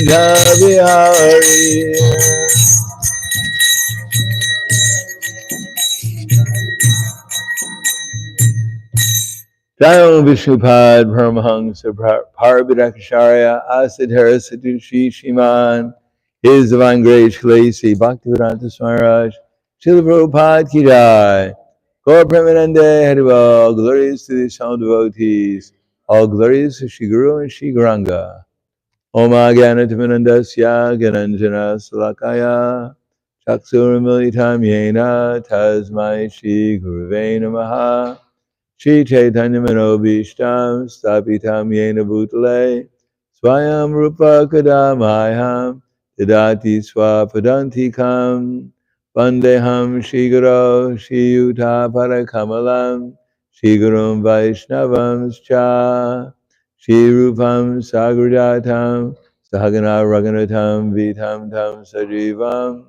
Bihari. Jaya Vishnupad Paramahamsa Parabhidakacharya Asadhara Satushi Shiman His Divine Grace Shalasi Bhaktivedanta Smaraj Srila Prabhupada Ki Jai Gaur Premanande Harival Glories to the sound devotees All glories to Shri Guru and Shri Gauranga Om Agyanatamanandasya Gananjana Salakaya Chaksuramilitam Yena Tasmai Shri Guruve Namaha Shri Chaitanya Manobishtam Stapitam Yena Bhutale Swayam Rupa Kadamayam Didati Swapadantikam Vandeham Shri Guru Shri Yuta Parakamalam Shri Gurum Vaishnavam Cha Shri Rupam Sagrajatam Sahagana Raganatam Vitam Tam Sajivam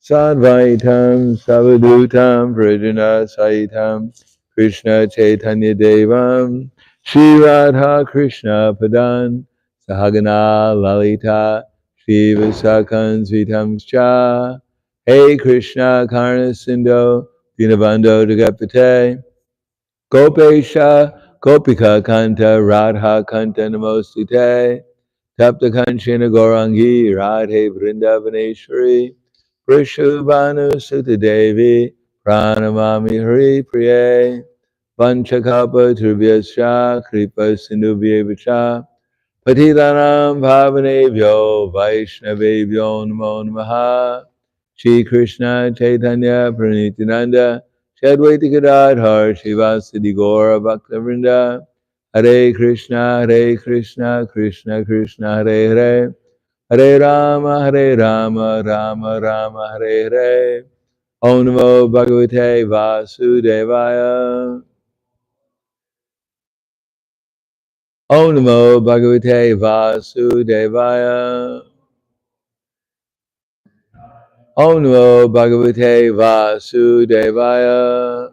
Sadvaitam Savadutam Vrajana Saitam Krishna Chaitanya Devam Shri Radha Krishna Padan Sahagana Lalita Shri Visakan Svitam Cha Hey Krishna Karna Sindho Dinabando Jagapate Gopesha Gopika Kanta Radha Kanta Namostite Tapta Kanchana Gaurangi Radhe Vrindavaneshwari Prishubhanu Sutta Devi Pranamami Hari Priye Vanchakapa Trubhyascha Kripa Sindhubhyevacha Patitanam Bhavanebhyo Vaishnavebhyo Namo Namaha Shri Krishna Chaitanya Pranityananda Shri Advaita Gadadhar Shivasadi Gaura Bhaktavrinda Hare Krishna Krishna Krishna Hare Hare Hare Rama Rama Rama Hare Hare Om Namo Bhagavate Vasudevaya Om Namo Bhagavate Vasudevaya Om Namo Bhagavate Vasudevaya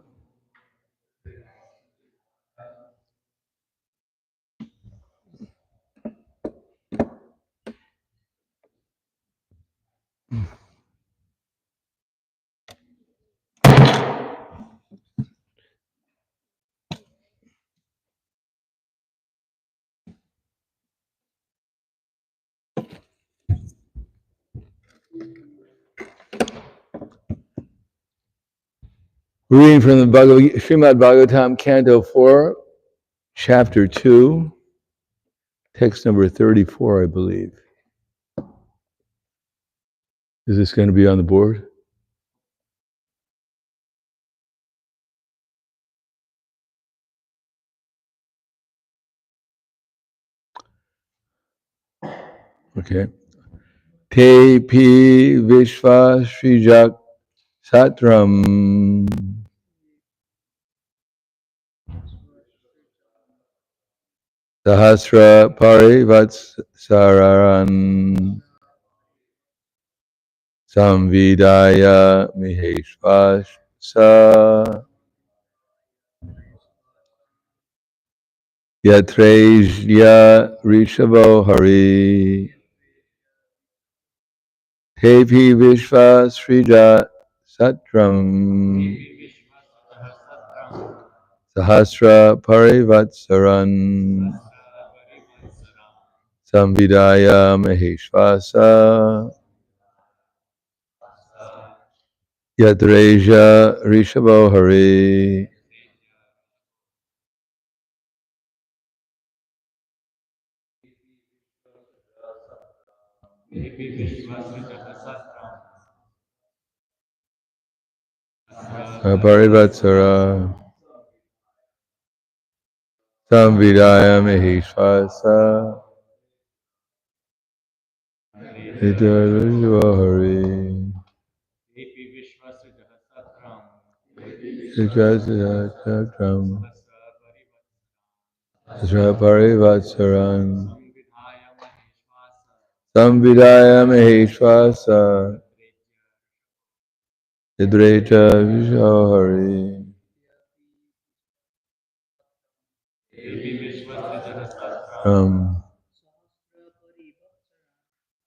Reading from the Śrimad Bhāgavatam, Canto 4, Chapter 2, text number 34, I believe. Is this going to be on the board? Okay. Te pi vishva srijak satram sahasra parivatsararan samvidaya miheshvasa yatrejya rishavo hari Tepi Vishva Srija Satram Sahasra Parivatsaran Samvidaya Maheshvasa Yadreja Rishabho Hari. Parivatsara Samvidaya Maheshvasa Yadreja Hari. Satram Parivatsaran Samvidaya Maheshvasa Yadreja Vishahari.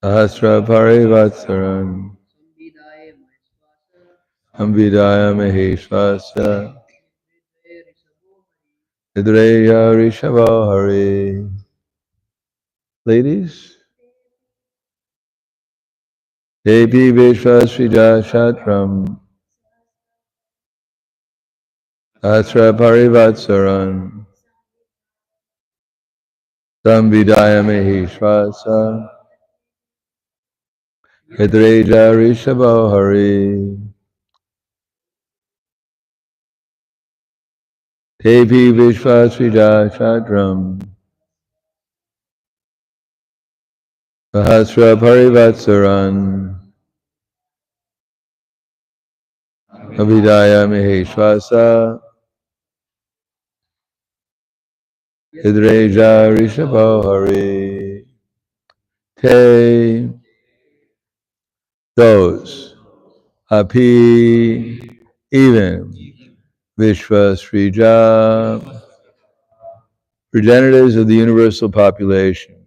Sahasra Parivatsaran Amvidaya Maheshwasa Hidreya Rishabha Hari. Ladies, Devi Vishwasrija Shatram Sahasra Parivatsaran Samvidaya Maheshwasa Hidreya Rishabha Hari. Devi Vishwasrija Shatram Sahasra Parivatsaran Abhidaya Maheshwasa Hidreja Rishabha Hari. Te, those, api, even, Vishvasrija, progenitors of the universal population,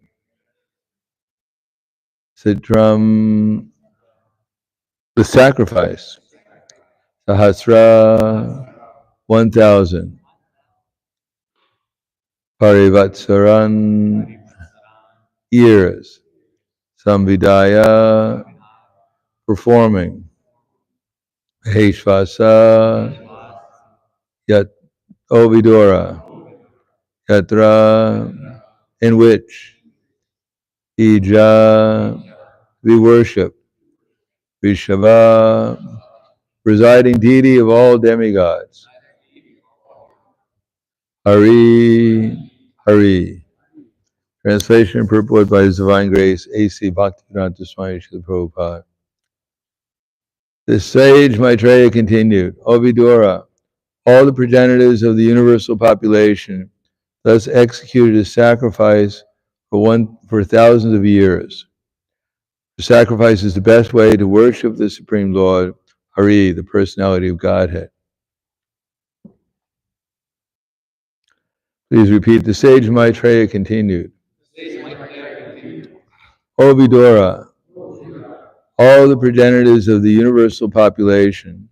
Sitram, the sacrifice, Sahasra, 1,000, Parivatsaran, years, Samvidaya, performing, Maheshvasa, Yat Ovidura, Yatra, in which Ija, we worship, Vishava, presiding deity of all demigods, Hari, Hari. Translation and purport by His Divine Grace, A.C. Bhaktivedanta Swami Srila Prabhupada. The sage Maitreya continued, O Vidura, all the progenitors of the universal population thus executed a sacrifice for thousands of years. The sacrifice is the best way to worship the Supreme Lord, Hari, the personality of Godhead. Please repeat. The sage Maitreya continued. O Vidura, all the progenitors of the universal population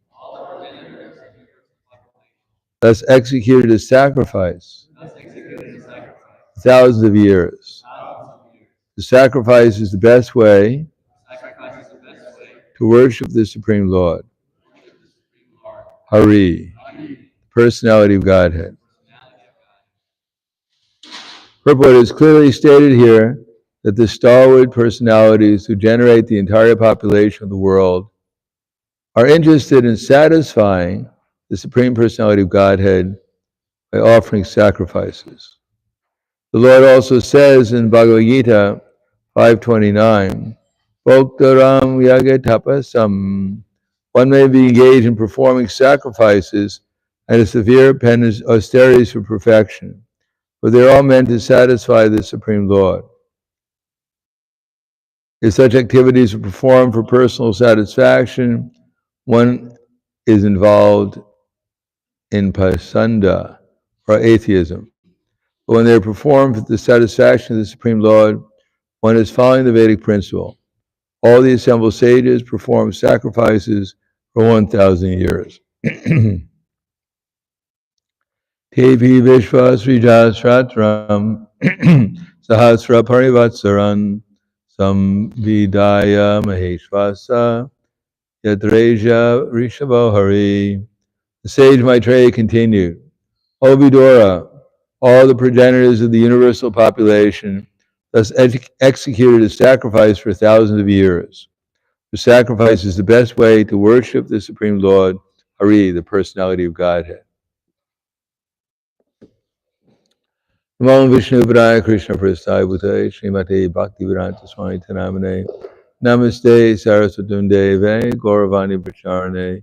thus executed a sacrifice for thousands of years. The sacrifice is the best way to worship the Supreme Lord, Hari, personality of Godhead. Purport is clearly stated here that the stalwart personalities who generate the entire population of the world are interested in satisfying the Supreme Personality of Godhead by offering sacrifices. The Lord also says in Bhagavad Gita 5:29, Bhoktaram yagatapasam, one may be engaged in performing sacrifices and a severe austerities for perfection, but they're all meant to satisfy the Supreme Lord. If such activities are performed for personal satisfaction, one is involved in pasanda, or atheism. But when they are performed for the satisfaction of the Supreme Lord, one is following the Vedic principle. All the assembled sages perform sacrifices for 1,000 years. Tepi Vishvasrijasratram Sahasra Parivatsaran Samvidaya Maheshvasa Yadreja Rishabha Hari. The sage Maitreya continued, O Vidura, all the progenitors of the universal population thus executed a sacrifice for thousands of years. The sacrifice is the best way to worship the Supreme Lord, Hari, the personality of Godhead. Namo Vishnu Padaya Krishna Prasthaya Bhutaya Srimate Bhaktivedanta Swami Tanamane Namaste Saraswatunde Ve Gauravani Pracharane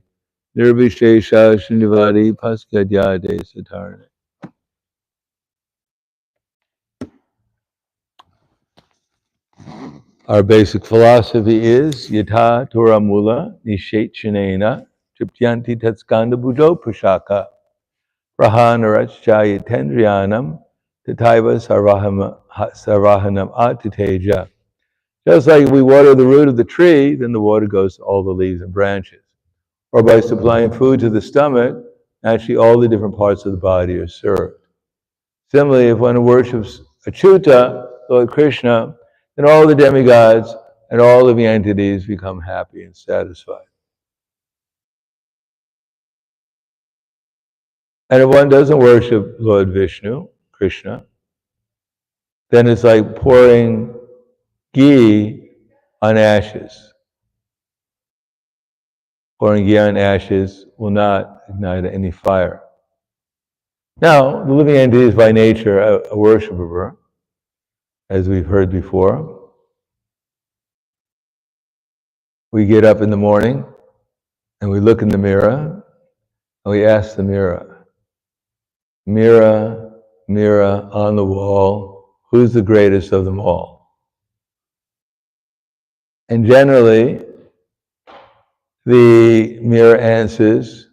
Nirvishesha Srinivadi Paskadyade Satarane. Our basic philosophy is Yatha Torah Mula Nishechanena Triptyanti Tatskanda Buddho Prashaka Prahanarachaya Tendriyanam Tataiva Sarvahanam Atiteja Just like we water the root of the tree, then the water goes to all the leaves and branches. Or by supplying food to the stomach, actually all the different parts of the body are served. Similarly, if one worships Achyuta, Lord Krishna, then all the demigods and all living entities become happy and satisfied. And if one doesn't worship Lord Vishnu, Krishna, then it's like pouring ghee on ashes. Pouring ghee on ashes will not ignite any fire. Now, the living entity is by nature a worshiper, as we've heard before. We get up in the morning and we look in the mirror and we ask the mirror, "Mirror, mirror on the wall, who's the greatest of them all?" And generally, the mirror answers,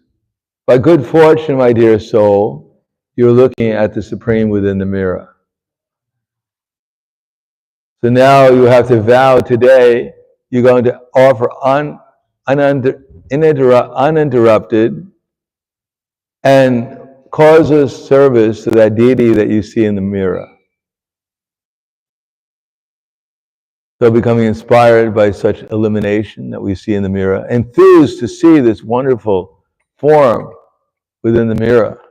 "By good fortune, my dear soul, you're looking at the Supreme within the mirror." So now you have to vow today, you're going to offer uninterrupted and causeless service to that deity that you see in the mirror. So becoming inspired by such illumination that we see in the mirror, enthused to see this wonderful form within the mirror,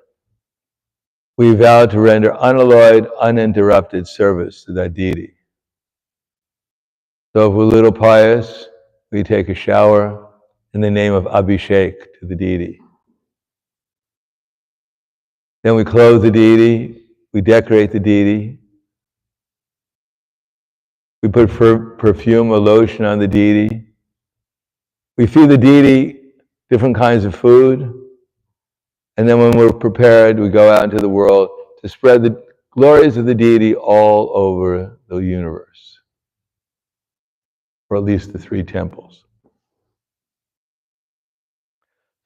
we vow to render unalloyed, uninterrupted service to that deity. So if we're a little pious, we take a shower in the name of Abhishek to the deity. Then we clothe the deity, we decorate the deity, we put perfume or lotion on the deity, we feed the deity different kinds of food, and then when we're prepared, we go out into the world to spread the glories of the deity all over the universe, or at least the 3 temples.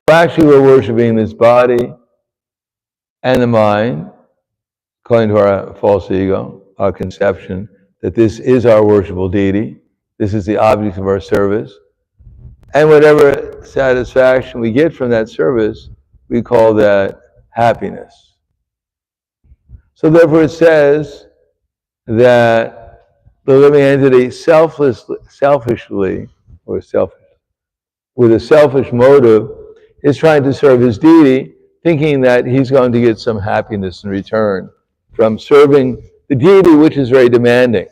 So actually we're worshiping this body and the mind, according to our false ego, our conception, that this is our worshipful deity, this is the object of our service, and whatever satisfaction we get from that service, we call that happiness. So therefore it says that the living entity selfishly, with a selfish motive, is trying to serve his deity, thinking that he's going to get some happiness in return from serving the deity, which is very demanding.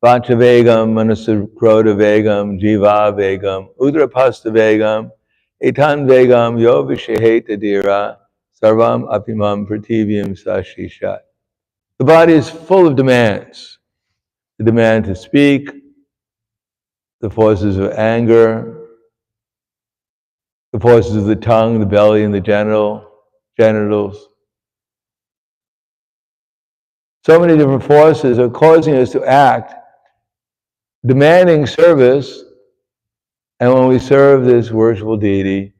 Vachavegam, manasakroda vegam, jiva vegam, udrapasta vegam, etan vegam, yovishaheta dira, sarvam apimam prativyam sashishat. The body is full of demands. The demand to speak, the forces of anger, the forces of the tongue, the belly, and the genitals. So many different forces are causing us to act, demanding service, and when we serve this worshipful deity,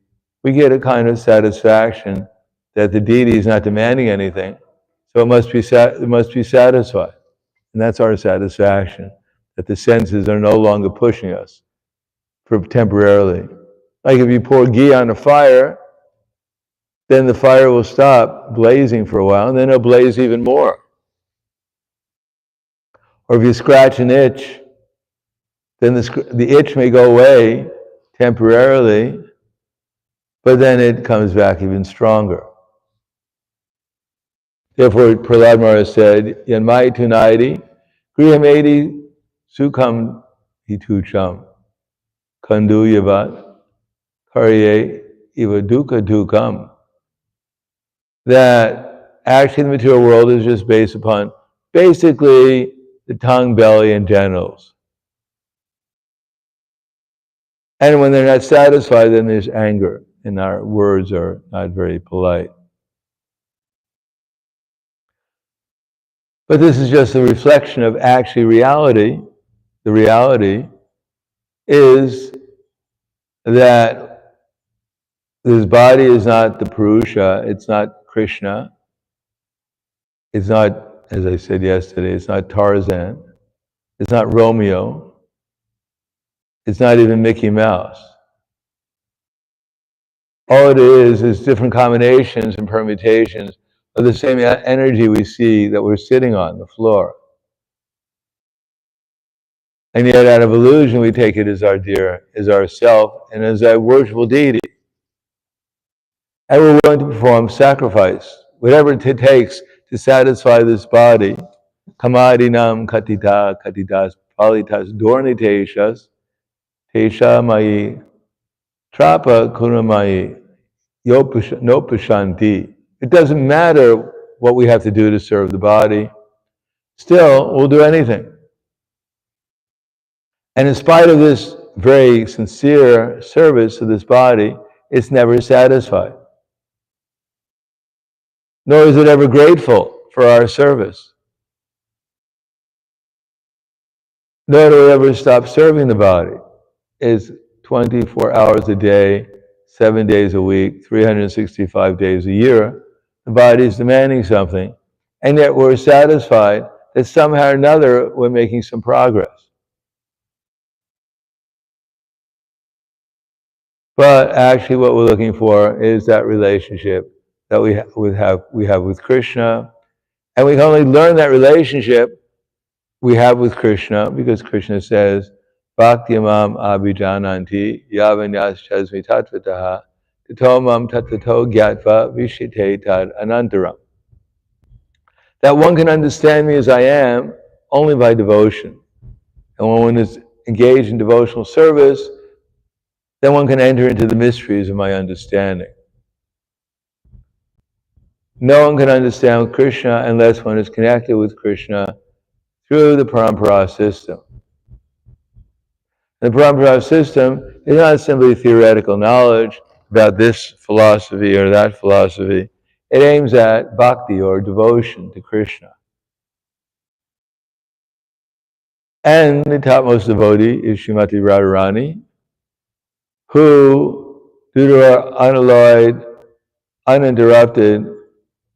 we get a kind of satisfaction that the deity is not demanding anything, so it must be satisfied. And that's our satisfaction, that the senses are no longer pushing us temporarily. Like if you pour ghee on a fire, then the fire will stop blazing for a while, and then it'll blaze even more. Or if you scratch an itch, then the itch may go away temporarily, but then it comes back even stronger. Therefore, Prahlāda Maharaj said, "Yanmai tunaidi, grihamedi sukham hitucham, kandu yavat, karye iva dukkha dukkam." That actually the material world is just based upon basically the tongue, belly, and genitals. And when they're not satisfied, then there's anger, and our words are not very polite. But this is just a reflection of actually reality. The reality is that this body is not the Purusha, it's not Krishna, it's not, as I said yesterday, it's not Tarzan. It's not Romeo. It's not even Mickey Mouse. All it is different combinations and permutations of the same energy we see that we're sitting on the floor. And yet out of illusion we take it as our dear, as our self, and as a worshipful deity. And we're willing to perform sacrifice, whatever it takes to satisfy this body. Kamadinam katita katitas palitas dorniteshas tesha mai trapa kunamai nopashanti. It doesn't matter what we have to do to serve the body. Still, we'll do anything. And in spite of this very sincere service to this body, it's never satisfied. Nor is it ever grateful for our service. Nor do we ever stop serving the body. It's 24 hours a day, 7 days a week, 365 days a year. The body is demanding something, and yet we're satisfied that somehow or another we're making some progress. But actually what we're looking for is that relationship that we have with Krishna. And we can only learn that relationship we have with Krishna because Krishna says, Bhakti-mam abhijananti yavanyas chasmi tatvataha tatomam tattato gyatva vishite tad anantaram. That one can understand me as I am only by devotion. And when one is engaged in devotional service, then one can enter into the mysteries of my understanding. No one can understand Krishna unless one is connected with Krishna through the parampara system. The parampara system is not simply theoretical knowledge about this philosophy or that philosophy. It aims at bhakti or devotion to Krishna. And the topmost devotee is Srimati Radharani, who, due to her unalloyed, uninterrupted,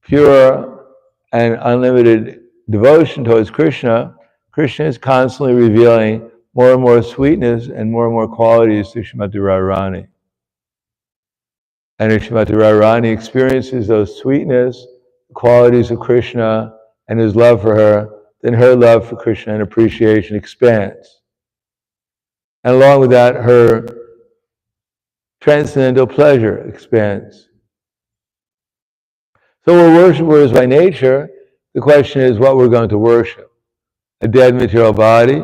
pure, and unlimited devotion towards Krishna, Krishna is constantly revealing more and more sweetness and more qualities to Srimati Radharani. And if Srimati Radharani experiences those sweetness, qualities of Krishna, and his love for her, then her love for Krishna and appreciation expands. And along with that, her transcendental pleasure expands. So we're worshipers by nature. The question is what we're going to worship. A dead material body,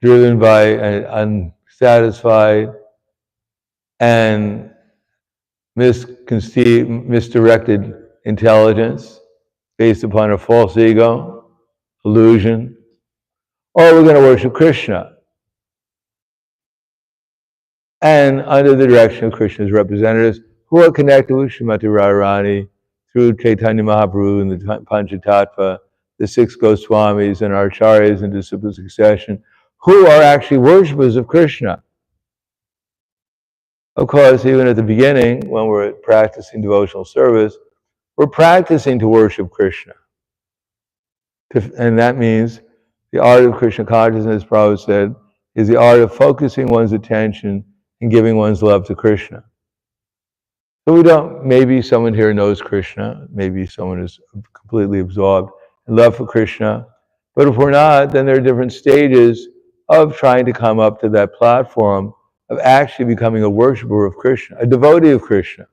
driven by an unsatisfied and misdirected intelligence based upon a false ego, illusion, or we're going to worship Krishna. And under the direction of Krishna's representatives who are connected with Srimati Radharani through Chaitanya Mahaprabhu and the Panchatattva, the 6 Goswamis and our Acharyas in disciple succession, who are actually worshippers of Krishna. Of course, even at the beginning, when we're practicing devotional service, we're practicing to worship Krishna. And that means the art of Krishna consciousness, Prabhupada said, is the art of focusing one's attention and giving one's love to Krishna. So we don't, maybe someone here knows Krishna, maybe someone is completely absorbed in love for Krishna, but if we're not, then there are different stages of trying to come up to that platform of actually becoming a worshiper of Krishna, a devotee of Krishna.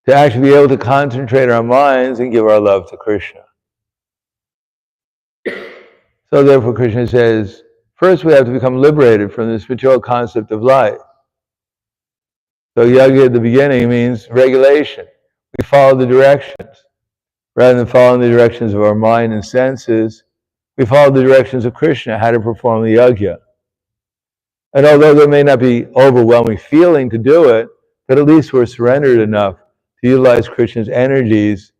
To actually be able to concentrate our minds and give our love to Krishna. So therefore Krishna says, first we have to become liberated from this material concept of life. So yoga at the beginning means regulation. We follow the directions. Rather than following the directions of our mind and senses, we follow the directions of Krishna, how to perform the yajna. And although there may not be overwhelming feeling to do it, but at least we're surrendered enough to utilize Krishna's energies,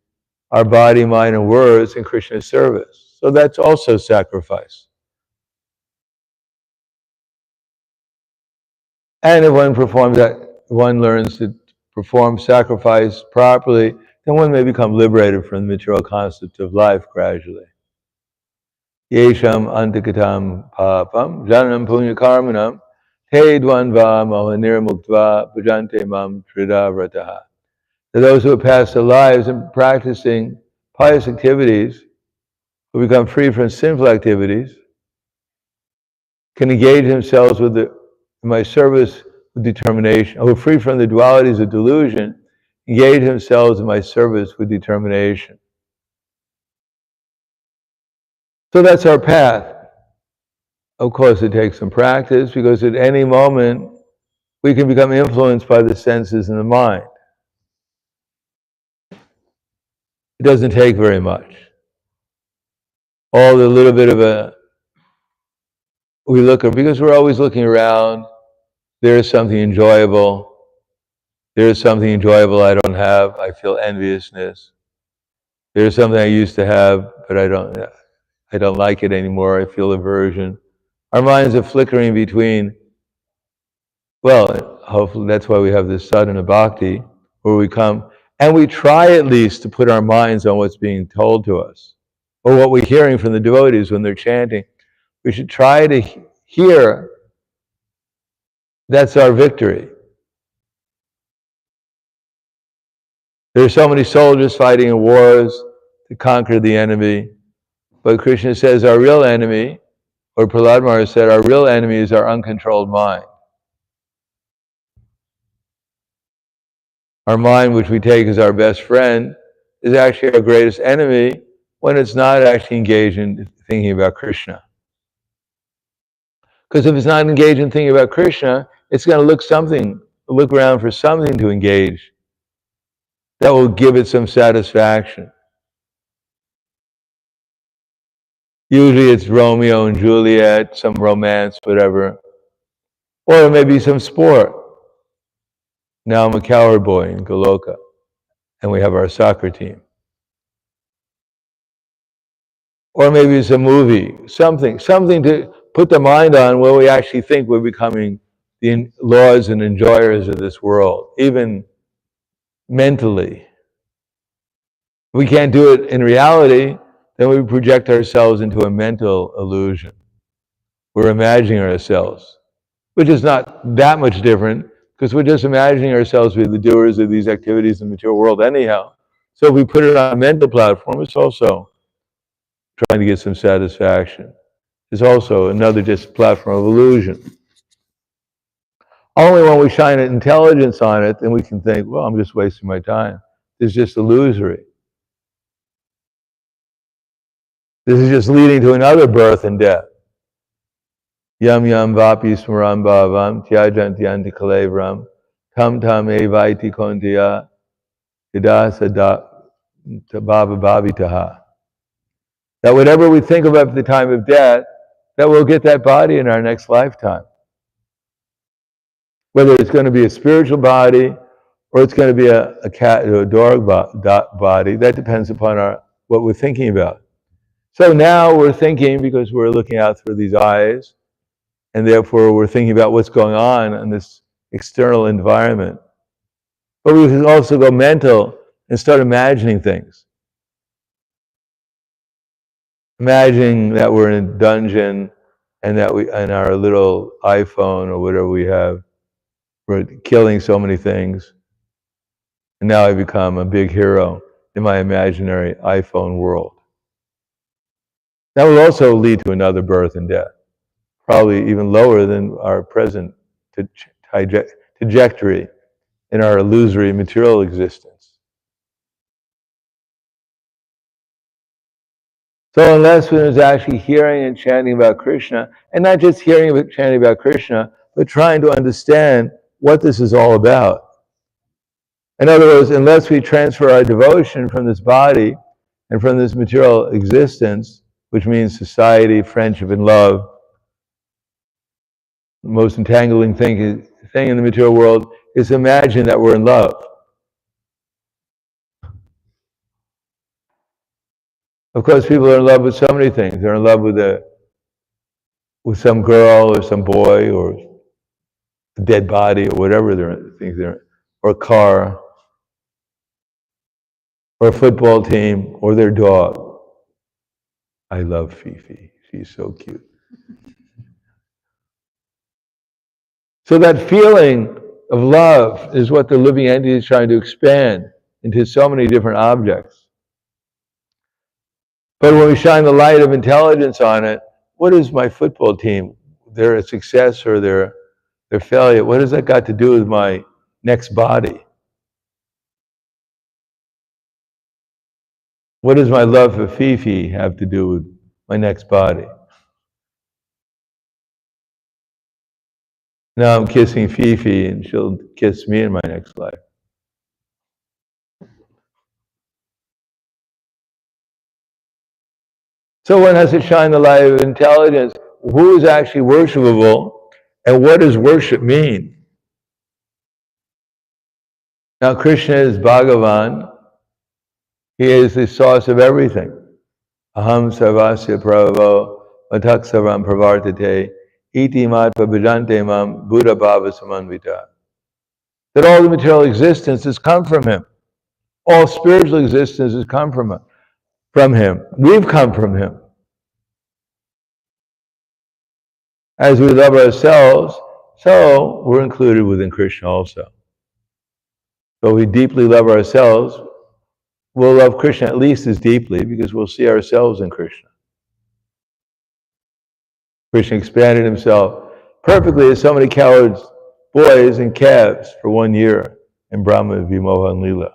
our body, mind, and words in Krishna's service. So that's also sacrifice. And if one performs that, one learns to perform sacrifice properly, then one may become liberated from the material concept of life gradually. yesham antikatam papam janam punya karmanam te dvanva mohanirmuktva bhajante mam tridavrataha. To those who have passed their lives in practicing pious activities, who become free from sinful activities, can engage themselves in my service with determination, who are free from the dualities of delusion, engage themselves in my service with determination. So that's our path. Of course, it takes some practice, because at any moment we can become influenced by the senses and the mind. It doesn't take very much. All the little bit of we look at, because we're always looking around, there's something enjoyable. There's something enjoyable I don't have. I feel enviousness. There's something I used to have, but I don't like it anymore. I feel aversion. Our minds are flickering between, well, hopefully that's why we have this sadhana bhakti, where we come, and we try at least to put our minds on what's being told to us, or what we're hearing from the devotees when they're chanting. We should try to hear. That's our victory. There are so many soldiers fighting in wars to conquer the enemy, but Krishna says our real enemy, or Prahlāda Maharaj said, our real enemy is our uncontrolled mind. Our mind, which we take as our best friend, is actually our greatest enemy when it's not actually engaged in thinking about Krishna. Because if it's not engaged in thinking about Krishna, it's going to look around for something to engage that will give it some satisfaction. Usually it's Romeo and Juliet, some romance, whatever. Or maybe some sport. Now I'm a cowherd boy in Goloka, and we have our soccer team. Or maybe it's a movie, something to put the mind on where we actually think we're becoming the lords and enjoyers of this world, even mentally. If we can't do it in reality, then we project ourselves into a mental illusion. We're imagining ourselves, which is not that much different, because we're just imagining ourselves to be the doers of these activities in the material world anyhow. So if we put it on a mental platform, it's also trying to get some satisfaction. It's also another just platform of illusion. Only when we shine intelligence on it, then we can think, well, I'm just wasting my time. It's just illusory. This is just leading to another birth and death. Yam yam vapi smaram bhavam tyajanti antikalevram tam tam evaiti kontiya yadasa bhava bhavitaha. That whatever we think about at the time of death, that we'll get that body in our next lifetime. Whether it's going to be a spiritual body or it's going to be a cat or a dog body, that depends upon what we're thinking about. So now we're thinking, because we're looking out through these eyes, and therefore we're thinking about what's going on in this external environment. But we can also go mental and start imagining things. Imagining that we're in a dungeon and that we, in our little iPhone or whatever we have, we're killing so many things. And now I become a big hero in my imaginary iPhone world. That will also lead to another birth and death, probably even lower than our present trajectory in our illusory material existence. So unless one is actually hearing and chanting about Krishna, and not just hearing and chanting about Krishna, but trying to understand what this is all about. In other words, unless we transfer our devotion from this body and from this material existence, which means society, friendship, and love, the most entangling thing in the material world is to imagine that we're in love. Of course, people are in love with so many things. They're in love with some girl or some boy or a dead body or whatever or a car or a football team or their dog. I love Fifi. She's so cute. So that feeling of love is what the living entity is trying to expand into so many different objects. But when we shine the light of intelligence on it, what is my football team? Their success or their failure, what has that got to do with my next body? What does my love for Fifi have to do with my next body? Now I'm kissing Fifi and she'll kiss me in my next life. So one has to shine the light of intelligence. Who is actually worshipable and what does worship mean? Now Krishna is Bhagavan. He is the source of everything. Aham sarvasya prabhavo matak sarvam pravartate iti matva bhajante mam buddha bhava samanvita. That all the material existence has come from him. All spiritual existence has come from him. We've come from him. As we love ourselves, so we're included within Krishna also. So we deeply love ourselves, we'll love Krishna at least as deeply because we'll see ourselves in Krishna. Krishna expanded himself perfectly as so many cowards, boys and calves for 1 year in Brahma Vimohan Leela.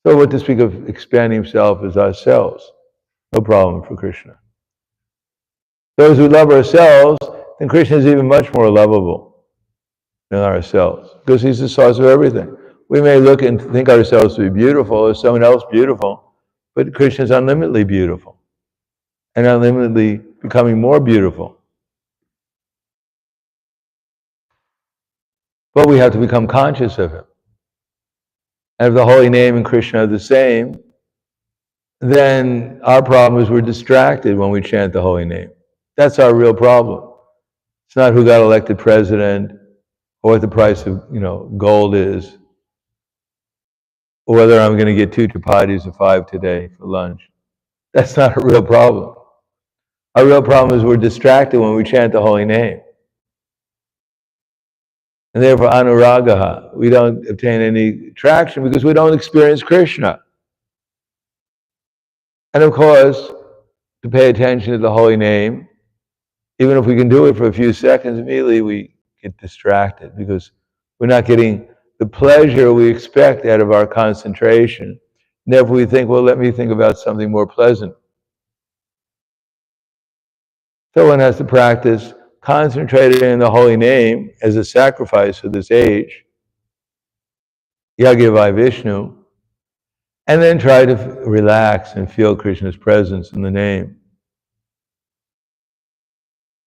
So what to speak of expanding himself as ourselves? No problem for Krishna. Those who love ourselves, then Krishna is even much more lovable than ourselves because he's the source of everything. We may look and think ourselves to be beautiful or someone else beautiful, but Krishna is unlimitedly beautiful and unlimitedly becoming more beautiful. But we have to become conscious of him. And if the holy name and Krishna are the same, then our problem is we're distracted when we chant the holy name. That's our real problem. It's not who got elected president or what the price of gold is, or whether I'm going to get 2 chapatis or 5 today for lunch. That's not a real problem. Our real problem is we're distracted when we chant the holy name. And therefore, anuragaha, we don't obtain any traction because we don't experience Krishna. And of course, to pay attention to the holy name, even if we can do it for a few seconds, immediately we get distracted because we're not getting the pleasure we expect out of our concentration. And therefore we think, well, let me think about something more pleasant. So one has to practice concentrating in the holy name as a sacrifice for this age, Yagya Vishnu, and then try to relax and feel Krishna's presence in the name.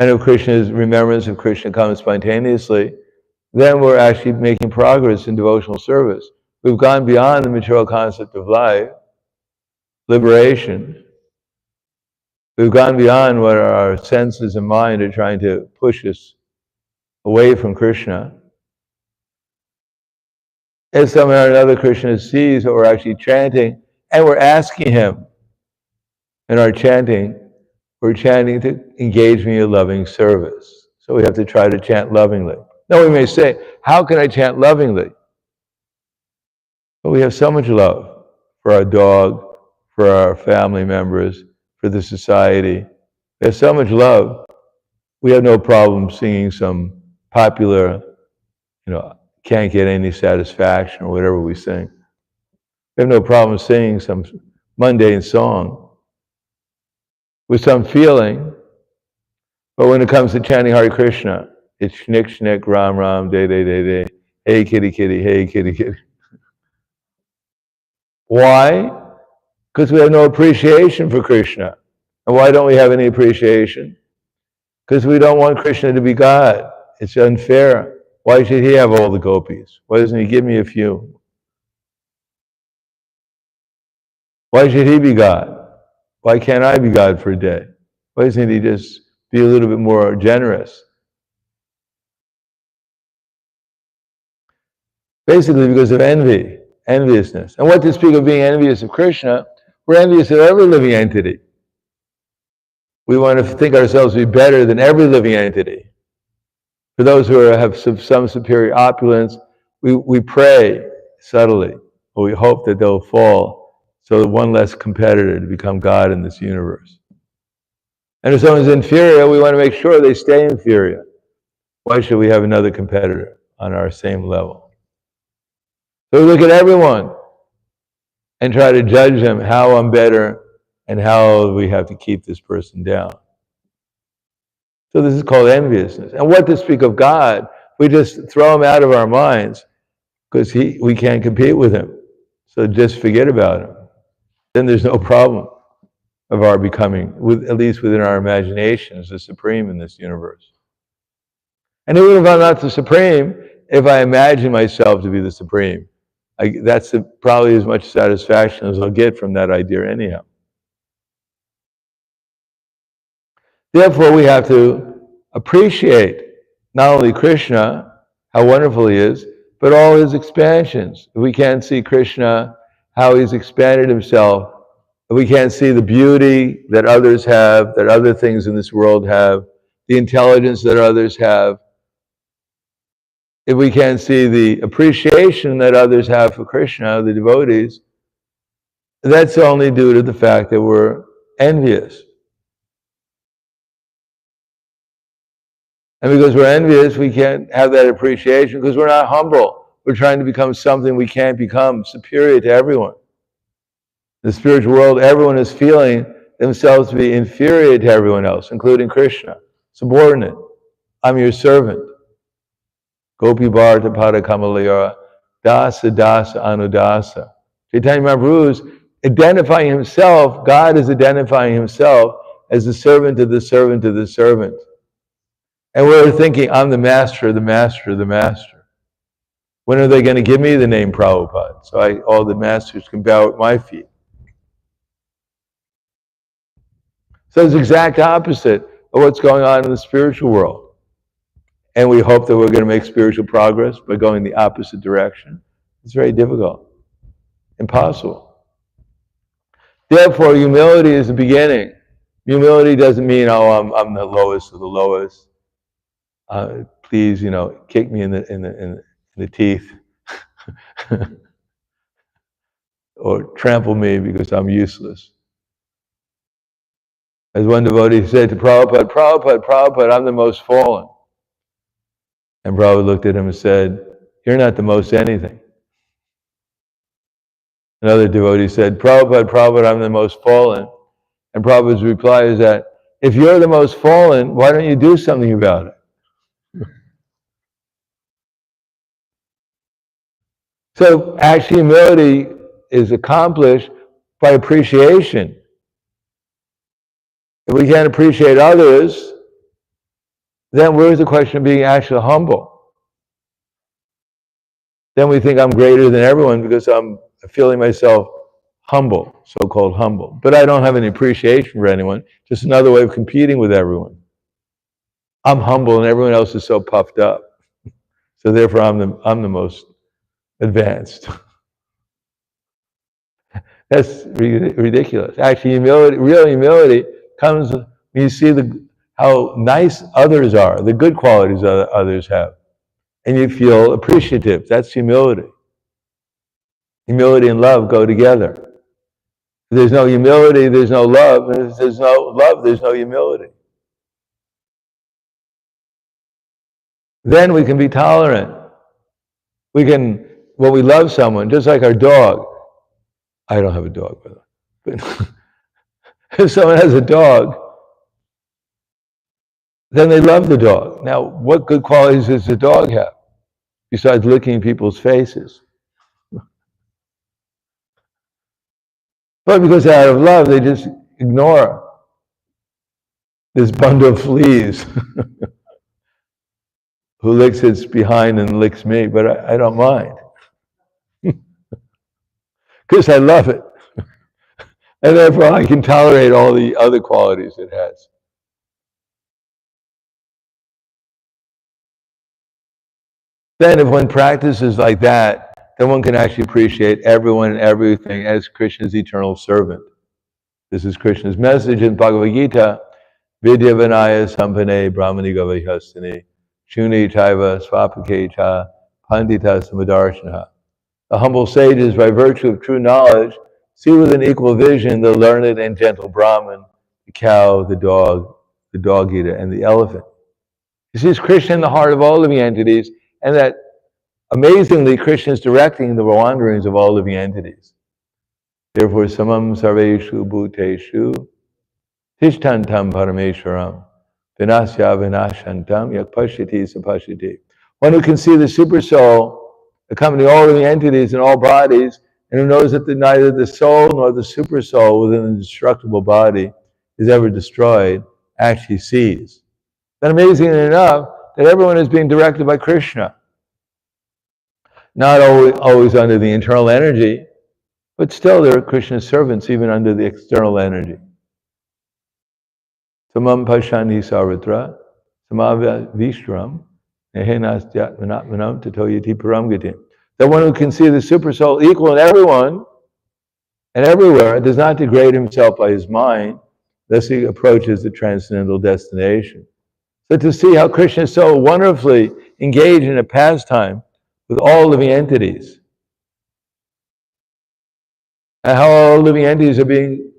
And if Krishna's remembrance of Krishna comes spontaneously, then we're actually making progress in devotional service. We've gone beyond the material concept of life, liberation. We've gone beyond what our senses and mind are trying to push us away from Krishna. As somehow or another Krishna sees what we're actually chanting, and we're asking him in our chanting, we're chanting to engage me in loving service. So we have to try to chant lovingly. Now we may say, how can I chant lovingly? But we have so much love for our dog, for our family members, for the society. We have so much love. We have no problem singing some popular, can't get any satisfaction or whatever we sing. We have no problem singing some mundane song with some feeling. But when it comes to chanting Hare Krishna, it's shnik, shnik, ram, ram, day, day, day, day. Hey, kitty, kitty, hey, kitty, kitty. Why? Because we have no appreciation for Krishna. And why don't we have any appreciation? Because we don't want Krishna to be God. It's unfair. Why should he have all the gopis? Why doesn't he give me a few? Why should he be God? Why can't I be God for a day? Why doesn't he just be a little bit more generous? Basically because of envy, enviousness. And what to speak of being envious of Krishna, we're envious of every living entity. We want to think ourselves to be better than every living entity. For those who have some superior opulence, we pray subtly, or we hope that they'll fall, so that one less competitor to become God in this universe. And if someone's inferior, we want to make sure they stay inferior. Why should we have another competitor on our same level? So we look at everyone and try to judge them, how I'm better and how we have to keep this person down. So this is called enviousness. And what to speak of God, we just throw him out of our minds because we can't compete with him. So just forget about him. Then there's no problem of our becoming, at least within our imaginations, the supreme in this universe. And even if I'm not the supreme, if I imagine myself to be the supreme, that's probably as much satisfaction as I'll get from that idea anyhow. Therefore, we have to appreciate not only Krishna, how wonderful he is, but all his expansions. If we can't see Krishna, how he's expanded himself, if we can't see the beauty that others have, that other things in this world have, the intelligence that others have, if we can't see the appreciation that others have for Krishna, the devotees, that's only due to the fact that we're envious. And because we're envious, we can't have that appreciation because we're not humble. We're trying to become something we can't become, superior to everyone. In the spiritual world, everyone is feeling themselves to be inferior to everyone else, including Krishna, subordinate. I'm your servant. Gopi Bharata Pada Kamalayara, Dasa Dasa Anudasa. Chaitanya Mahaprabhu is identifying himself, God is identifying himself as the servant of the servant of the servant. And we're thinking, I'm the master, the master, the master. When are they going to give me the name Prabhupada? So all the masters can bow at my feet. So it's the exact opposite of what's going on in the spiritual world. And we hope that we're going to make spiritual progress by going the opposite direction. It's very difficult. Impossible. Therefore, humility is the beginning. Humility doesn't mean, I'm the lowest of the lowest. Please, kick me in the teeth, or trample me because I'm useless. As one devotee said to Prabhupada, Prabhupada, I'm the most fallen. And Prabhupada looked at him and said, you're not the most anything. Another devotee said, Prabhupada, I'm the most fallen. And Prabhupada's reply is that, if you're the most fallen, why don't you do something about it? So actually humility is accomplished by appreciation. If we can't appreciate others, then where's the question of being actually humble? Then we think I'm greater than everyone because I'm feeling myself humble, so-called humble. But I don't have any appreciation for anyone, just another way of competing with everyone. I'm humble and everyone else is so puffed up. So therefore I'm the most advanced. That's ridiculous. Actually, real humility comes when you see how nice others are, the good qualities others have, and you feel appreciative. That's humility. Humility and love go together. If there's no humility, there's no love, and if there's no love, there's no humility. Then we can be tolerant. When we love someone, just like our dog. I don't have a dog, by the way. But if someone has a dog, then they love the dog. Now, what good qualities does the dog have, besides licking people's faces? But because out of love, they just ignore this bundle of fleas who licks its behind and licks me, but I don't mind. Because I love it. And therefore I can tolerate all the other qualities it has. Then if one practices like that, then one can actually appreciate everyone and everything as Krishna's eternal servant. This is Krishna's message in Bhagavad Gita, Vidya Vinaya Sampane Brahmani Gavahastani Shuni Chaiva Svapake Cha Pandita Samadarshana. The humble sages, by virtue of true knowledge, see with an equal vision the learned and gentle Brahmin, the cow, the dog eater, and the elephant. He sees Krishna in the heart of all living entities, and that amazingly, Krishna is directing the wanderings of all living entities. Therefore, samam sarveshu bhuteshu tishtantam parameshwaram vinasya vinashantam yak pashyati sapashyati. One who can see the super soul accompanying all living entities in all bodies, and who knows that neither the soul nor the super soul within the indestructible body is ever destroyed, actually sees. Then amazingly enough, that everyone is being directed by Krishna. Not always under the internal energy, but still they're Krishna's servants even under the external energy. Samam pashani sarvatra, samavya vishram, nehenastyatmanatmanam tatoyati paramgatim. The one who can see the super soul equal in everyone and everywhere does not degrade himself by his mind, thus he approaches the transcendental destination. So to see how Krishna is so wonderfully engaged in a pastime with all living entities, and how all living entities are being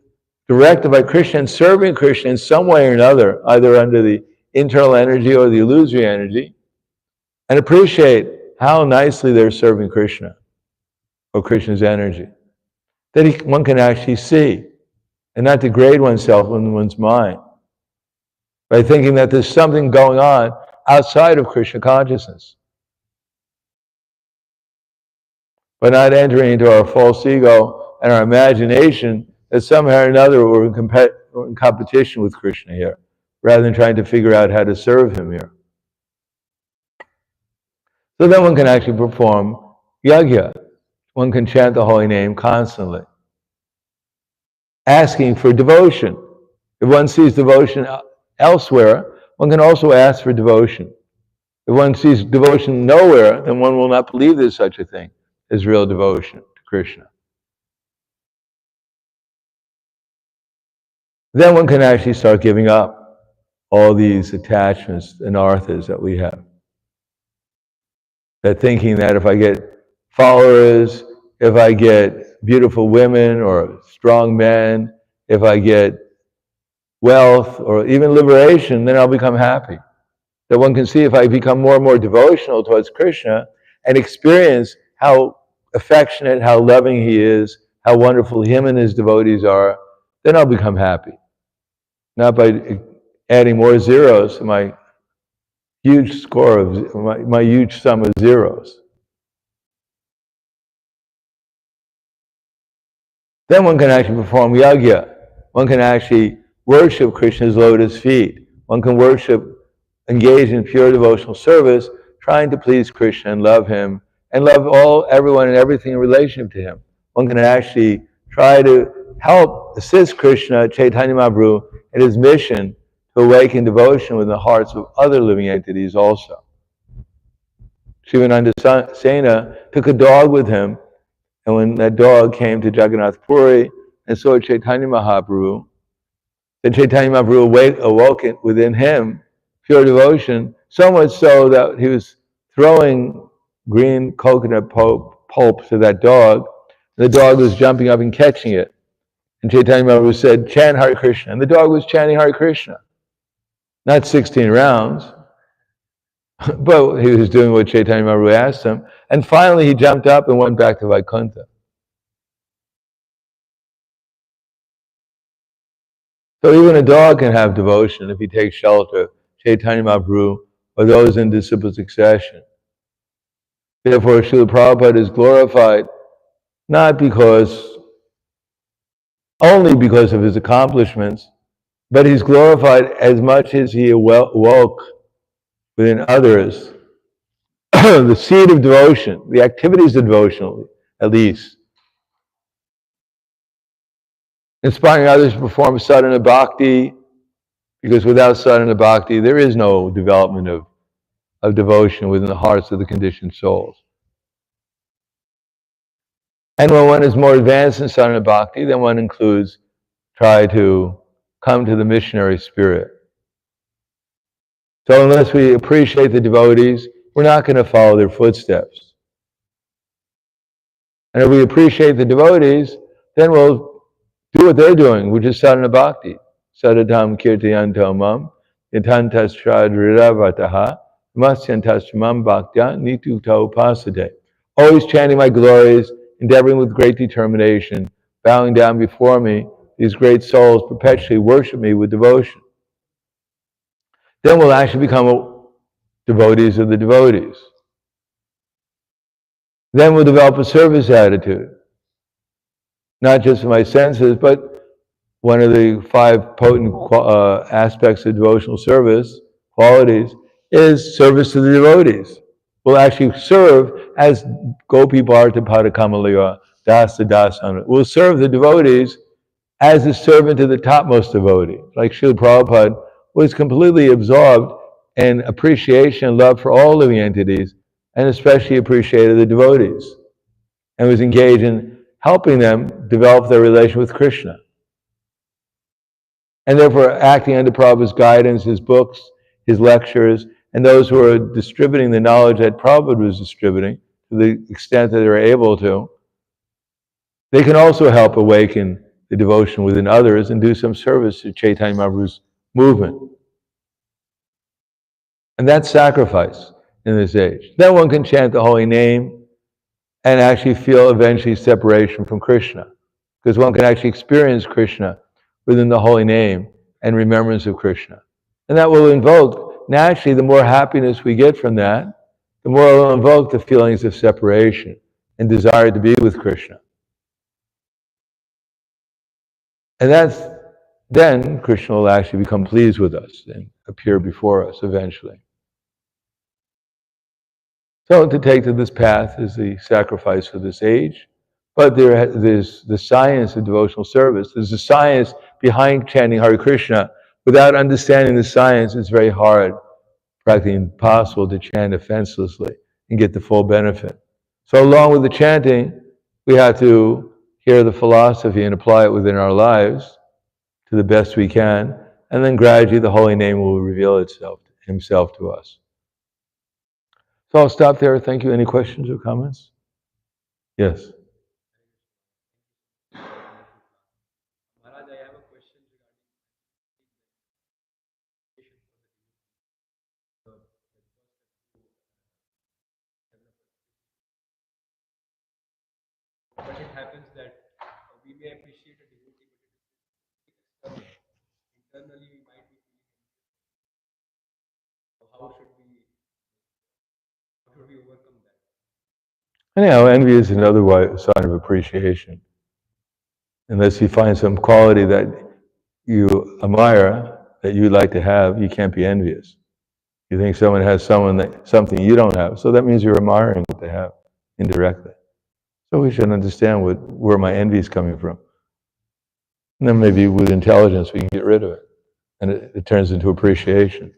directed by Krishna and serving Krishna in some way or another, either under the internal energy or the illusory energy, and appreciate how nicely they're serving Krishna or Krishna's energy. That one can actually see and not degrade oneself in one's mind by thinking that there's something going on outside of Krishna consciousness. But not entering into our false ego and our imagination that somehow or another we're in competition with Krishna here, rather than trying to figure out how to serve him here. So then one can actually perform yajna. One can chant the holy name constantly, asking for devotion. If one sees devotion elsewhere, one can also ask for devotion. If one sees devotion nowhere, then one will not believe there's such a thing as real devotion to Krishna. Then one can actually start giving up all these attachments and arthas that we have. That thinking that if I get followers, if I get beautiful women or strong men, if I get wealth or even liberation, then I'll become happy. That one can see if I become more and more devotional towards Krishna and experience how affectionate, how loving he is, how wonderful him and his devotees are, then I'll become happy. Not by adding more zeros to my huge score of my huge sum of zeros. Then one can actually perform yajna. One can actually worship Krishna's lotus feet. One can engage in pure devotional service, trying to please Krishna and love him, and love everyone and everything in relationship to him. One can actually try to help assist Krishna, Chaitanya Mahaprabhu, in his mission to awaken devotion within the hearts of other living entities also. Shivananda Sena took a dog with him, and when that dog came to Jagannath Puri and saw Chaitanya Mahaprabhu, then Chaitanya Mahaprabhu awoke within him pure devotion, so much so that he was throwing green coconut pulp to that dog. The dog was jumping up and catching it. And Chaitanya Mahaprabhu said, chant Hare Krishna. And the dog was chanting Hare Krishna. Not 16 rounds, but he was doing what Chaitanya Mahaprabhu asked him. And finally he jumped up and went back to Vaikuntha. So even a dog can have devotion if he takes shelter of Chaitanya Mahaprabhu or those in disciple succession. Therefore, Srila Prabhupada is glorified not only because of his accomplishments, but he's glorified as much as he awoke within others the seed of devotion, the activities of devotion, at least. Inspiring others to perform sadhana bhakti, because without sadhana bhakti, there is no development of devotion within the hearts of the conditioned souls. And when one is more advanced in sadhana bhakti, then one try to come to the missionary spirit. So unless we appreciate the devotees, we're not going to follow their footsteps. And if we appreciate the devotees, then we'll do what they're doing, which is sadhana bhakti. Sadadam kirtayanto mam, yatantas shradriravataha, masyantas mam bhaktya nituto pasade. Always chanting my glories, endeavoring with great determination, bowing down before me, these great souls perpetually worship me with devotion. Then we'll actually become devotees of the devotees. Then we'll develop a service attitude. Not just for my senses, but one of the 5 potent aspects of devotional service, qualities, is service to the devotees. We'll actually serve as Gopi Bharata Padakamalaya, Dasa Dasana. We'll serve the devotees as a servant to the topmost devotee. Like Srila Prabhupada was completely absorbed in appreciation and love for all living entities, and especially appreciated the devotees, and was engaged in helping them develop their relation with Krishna. And therefore, acting under Prabhupada's guidance, his books, his lectures, and those who are distributing the knowledge that Prabhupada was distributing, to the extent that they're able to, they can also help awaken the devotion within others and do some service to Chaitanya Mahaprabhu's movement. And that's sacrifice in this age. Then one can chant the holy name and actually feel eventually separation from Krishna, because one can actually experience Krishna within the holy name and remembrance of Krishna. And that will invoke, naturally, the more happiness we get from that, the more it will invoke the feelings of separation and desire to be with Krishna. And then Krishna will actually become pleased with us and appear before us eventually. So to take to this path is the sacrifice for this age. But there's the science of devotional service. There's the science behind chanting Hare Krishna. Without understanding the science, it's very hard, practically impossible, to chant offenselessly and get the full benefit. So along with the chanting, we have to hear the philosophy and apply it within our lives to the best we can, and then gradually the holy name will reveal himself to us. So I'll stop there. Thank you. Any questions or comments? Yes. Maharaj, I have a question regarding but it happens that we may appreciate a devotee, but it is external. Internally, we might be feeling. So how should we overcome that? Anyhow, envy is another sign of appreciation. Unless you find some quality that you admire, that you'd like to have, you can't be envious. You think someone has something you don't have, so that means you're admiring what they have indirectly. So we should understand where my envy is coming from. And then maybe with intelligence we can get rid of it. And it turns into appreciation.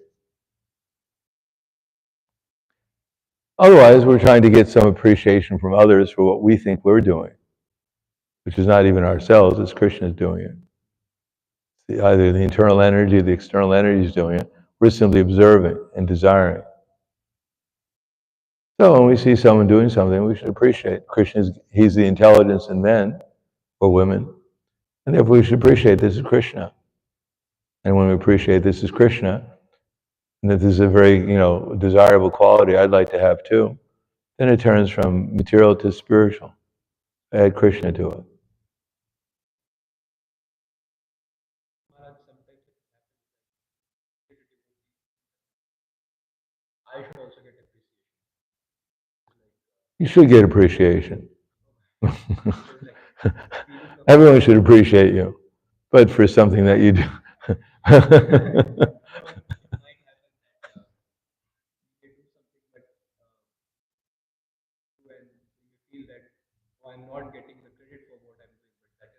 Otherwise, we're trying to get some appreciation from others for what we think we're doing, which is not even ourselves, it's Krishna is doing it. Either the internal energy or the external energy is doing it. We're simply observing and desiring. So when we see someone doing something, we should appreciate. Krishna he's the intelligence in men or women. And therefore we should appreciate this is Krishna. And when we appreciate this is Krishna, and that this is a very, desirable quality I'd like to have too, then it turns from material to spiritual. Add Krishna to it. I should also get appreciation. You should get appreciation. Everyone should appreciate you, but for something that you do.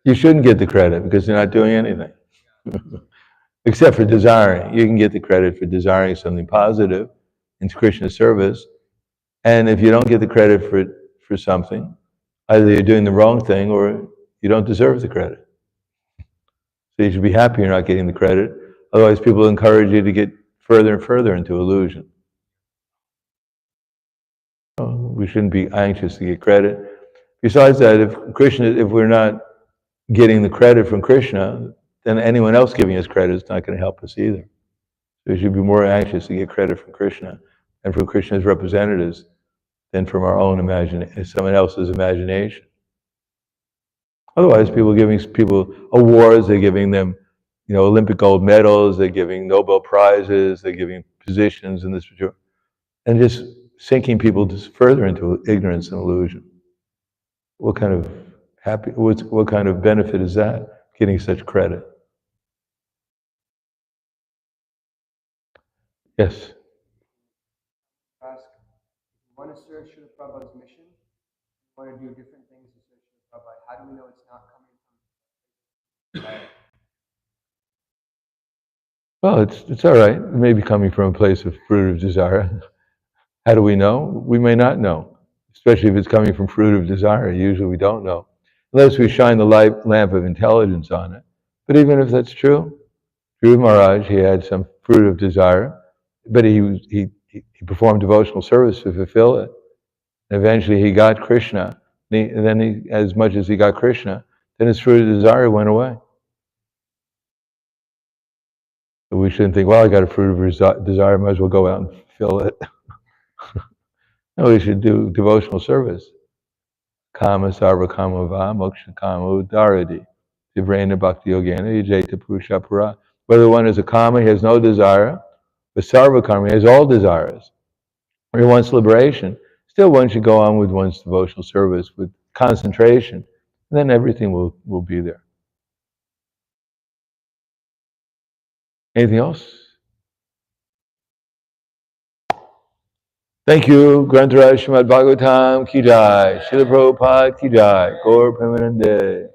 You shouldn't get the credit because you're not doing anything. Except for desiring. You can get the credit for desiring something positive in Krishna's service. And if you don't get the credit for something, either you're doing the wrong thing or you don't deserve the credit. So you should be happy you're not getting the credit. Otherwise, people encourage you to get further and further into illusion. We shouldn't be anxious to get credit. Besides that, if we're not getting the credit from Krishna, then anyone else giving us credit is not going to help us either. So we should be more anxious to get credit from Krishna and from Krishna's representatives than from our own imagination, someone else's imagination. Otherwise, people are giving people awards, they're giving them, Olympic gold medals, they're giving Nobel prizes, they're giving positions in this, and just sinking people just further into ignorance and illusion. What kind of benefit is that, getting such credit? Yes? Ask, if you want to serve Srila Prabhupada's mission, you want to do different things to serve Srila Prabhupada, how do we know it's not coming from? Well, it's all right. It may be coming from a place of fruit of desire. How do we know? We may not know, especially if it's coming from fruit of desire. Usually we don't know, unless we shine the lamp of intelligence on it. But even if that's true, Dhruva Maharaj, he had some fruit of desire, but he performed devotional service to fulfill it. And eventually he got Krishna. And then as much as he got Krishna, then his fruit of desire went away. So we shouldn't think, well, I got a fruit of desire, might as well go out and fulfill it. No, we should do devotional service. Kama sarva kama va moksha kama udaradi. Divrena bhakti yogena yajeta purusha pura. Whether one is a kama, he has no desire, but sarva karma, he has all desires, or he wants liberation, still one should go on with one's devotional service with concentration, and then everything will be there. Anything else? Thank you. Grantaraj Śrimad Bhāgavatam ki jai. Śrīla Prabhupada ki jai. Gaur Premanande.